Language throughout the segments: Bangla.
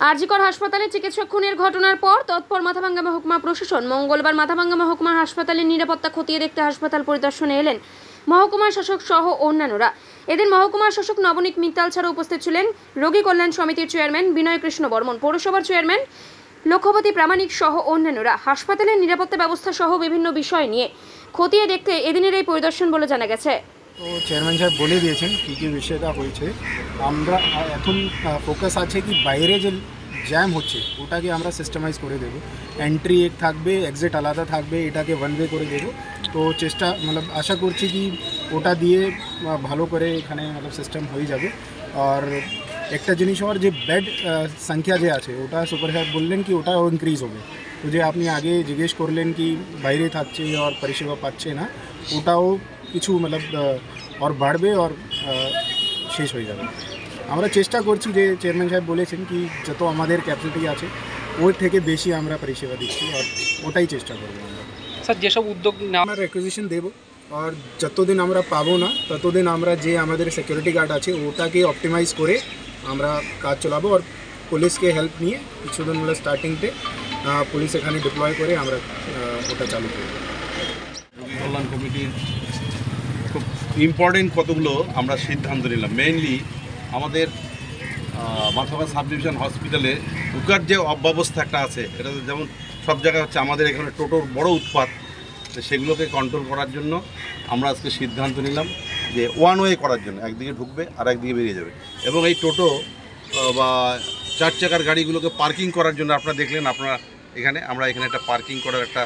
আরজিকর হাসপাতালে চিকিৎসক খুনের ঘটনার পর তৎপর মাথাভাঙ্গা মহকুমা প্রশাসন। মঙ্গলবার মাথাভাঙ্গা মহকুমা হাসপাতালের নিরাপত্তা খতিয়ে দেখতে হাসপাতাল পরিদর্শনে এলেন মহকুমা শাসক সহ অন্যান্যরা। এদিন মহকুমা শাসক নবনীত মিত্তাল ছাড়া উপস্থিত ছিলেন রোগী কল্যাণ সমিতির চেয়ারম্যান বিনয় কৃষ্ণ বর্মন, পৌরসভার চেয়ারম্যান লক্ষ্যপতি প্রামাণিক সহ অন্যান্যরা। হাসপাতালের নিরাপত্তা ব্যবস্থা সহ বিভিন্ন বিষয় নিয়ে খতিয়ে দেখতে এদিনের এই পরিদর্শন বলে জানা গেছে। তো চেয়ারম্যান সাহেব বলে দিয়েছেন কী বিষয়টা হয়েছে। আমরা এখন ফোকাস আছে কি বাইরে যে জ্যাম হচ্ছে ওটাকে আমরা সিস্টেমাইজ করে দেবো। এন্ট্রি এক থাকবে, এক্সিট আলাদা থাকবে, এটাকে ওয়ান ওয়ে করে দেবো। তো চেষ্টা আশা করছি কি ওটা দিয়ে ভালো করে এখানে সিস্টেম হয়ে যাবে। আর একটা জিনিস আর যে বেড সংখ্যা যে আছে ওটা সুপার সাহেব বললেন কি ওটাও ইনক্রিজ হবে। তো যে আপনি আগে জিজ্ঞেস করলেন কি বাইরে থাকছে আর পরিষেবা পাচ্ছে না, ওটাও কিছু আর বাড়বে আর শেষ হয়ে যাবে। আমরা চেষ্টা করছি যে চেয়ারম্যান সাহেব বলেছেন কি যত আমাদের ক্যাপাসিটি আছে ওর থেকে বেশি আমরা পরিষেবা দিচ্ছি আর ওটাই চেষ্টা করবো আমরা। স্যার যেসব উদ্যোগ আমরা রেকুইজিশন দেবো আর যতদিন আমরা পাবো না ততদিন আমরা যে আমাদের সিকিউরিটি গার্ড আছে ওটাকে অপটিমাইজ করে আমরা কাজ চালাবো। আর পুলিশকে হেল্প নিয়ে কিছুদিন স্টার্টিংতে পুলিশ এখানে ডিপ্লয় করে আমরা ওটা চালু করব। রোগী কল্যাণ কমিটির খুব ইম্পর্টেন্ট কতগুলো আমরা সিদ্ধান্ত নিলাম। মেইনলি আমাদের মাথাভাঙ্গা সাব ডিভিশন হসপিটালে ঢুকার যে অব্যবস্থা একটা আছে, এটা যেমন সব জায়গায় হচ্ছে, আমাদের এখানে টোটোর বড় উৎপাত, সেগুলোকে কন্ট্রোল করার জন্য আমরা আজকে সিদ্ধান্ত নিলাম যে ওয়ান ওয়ে করার জন্য, একদিকে ঢুকবে আর একদিকে বেরিয়ে যাবে। এবং এই টোটো বা চার চাকার গাড়িগুলোকে পার্কিং করার জন্য আপনারা দেখলেন, আমরা এখানে একটা পার্কিং করার একটা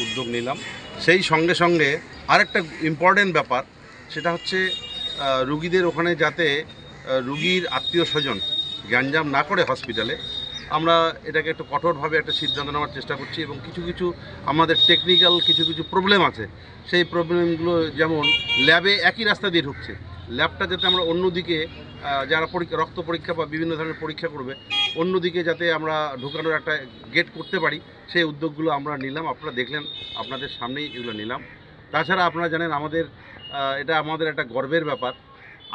উদ্যোগ নিলাম। সেই সঙ্গে সঙ্গে আরেকটা ইম্পর্টেন্ট ব্যাপার, সেটা হচ্ছে রুগীদের ওখানে যাতে রুগীর আত্মীয় স্বজন গ্যাঞ্জাম না করে হসপিটালে, আমরা এটাকে একটু কঠোরভাবে একটা সিদ্ধান্ত নেওয়ার চেষ্টা করছি। এবং কিছু আমাদের টেকনিক্যাল কিছু প্রবলেম আছে, সেই প্রবলেমগুলো যেমন ল্যাবে একই রাস্তা দিয়ে ঢুকছে, ল্যাবটা যাতে আমরা অন্যদিকে যারা রক্ত পরীক্ষা বা বিভিন্ন ধরনের পরীক্ষা করবে অন্যদিকে যাতে আমরা ঢোকানোর একটা গেট করতে পারি, সেই উদ্যোগগুলো আমরা নিলাম। আপনারা দেখলেন, আপনাদের সামনেই এগুলো নিলাম। তাছাড়া আপনারা জানেন এটা আমাদের একটা গর্বের ব্যাপার।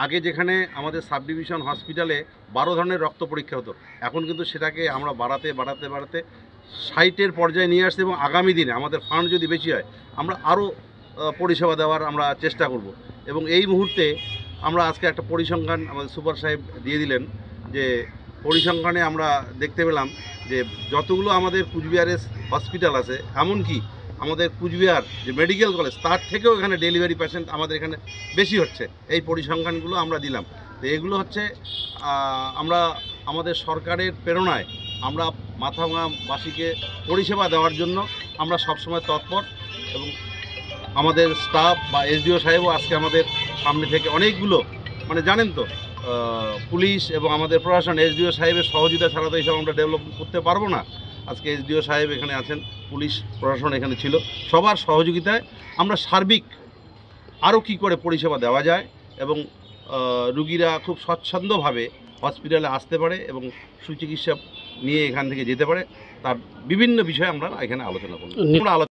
আগে যেখানে আমাদের সাব ডিভিশন হসপিটালে 12 ধরনের রক্ত পরীক্ষা হতো, এখন কিন্তু সেটাকে আমরা বাড়াতে 60-এর পর্যায়ে নিয়ে আসতে, এবং আগামী দিনে আমাদের ফান্ড যদি বেশি হয় আমরা আরও পরিষেবা দেওয়ার আমরা চেষ্টা করব। এবং এই মুহূর্তে আমরা আজকে একটা পরিসংখ্যান আমাদের সুপার সাহেব দিয়ে দিলেন, যে পরিসংখ্যানে আমরা দেখতে পেলাম যে যতগুলো আমাদের কুচবিহারের হসপিটাল আছে, এমনকি আমাদের কুচবিহার যে মেডিকেল কলেজ তার থেকেও এখানে ডেলিভারি পেশেন্ট আমাদের এখানে বেশি হচ্ছে। এই পরিসংখ্যানগুলো আমরা দিলাম। তো এগুলো হচ্ছে আমরা আমাদের সরকারের প্রেরণায় আমরা মাথাভাঙ্গাবাসীকে পরিষেবা দেওয়ার জন্য আমরা সবসময় তৎপর। এবং আমাদের স্টাফ বা এসডিও সাহেবও আজকে আমাদের সামনে থেকে অনেকগুলো, জানেন তো পুলিশ এবং আমাদের প্রশাসন, এসডিও সাহেবের সহযোগিতা ছাড়া তো এইসব আমরা ডেভেলপ করতে পারবো না। আজকে এসডিও সাহেব এখানে আছেন, পুলিশ প্রশাসন এখানে ছিল, সবার সহযোগিতায় আমরা সার্বিক আরও কী করে পরিষেবা দেওয়া যায় এবং রুগীরা খুব স্বচ্ছন্দভাবে হসপিটালে আসতে পারে এবং সুচিকিৎসা নিয়ে এখান থেকে যেতে পারে, তার বিভিন্ন বিষয়ে আমরা এখানে আলোচনা করব।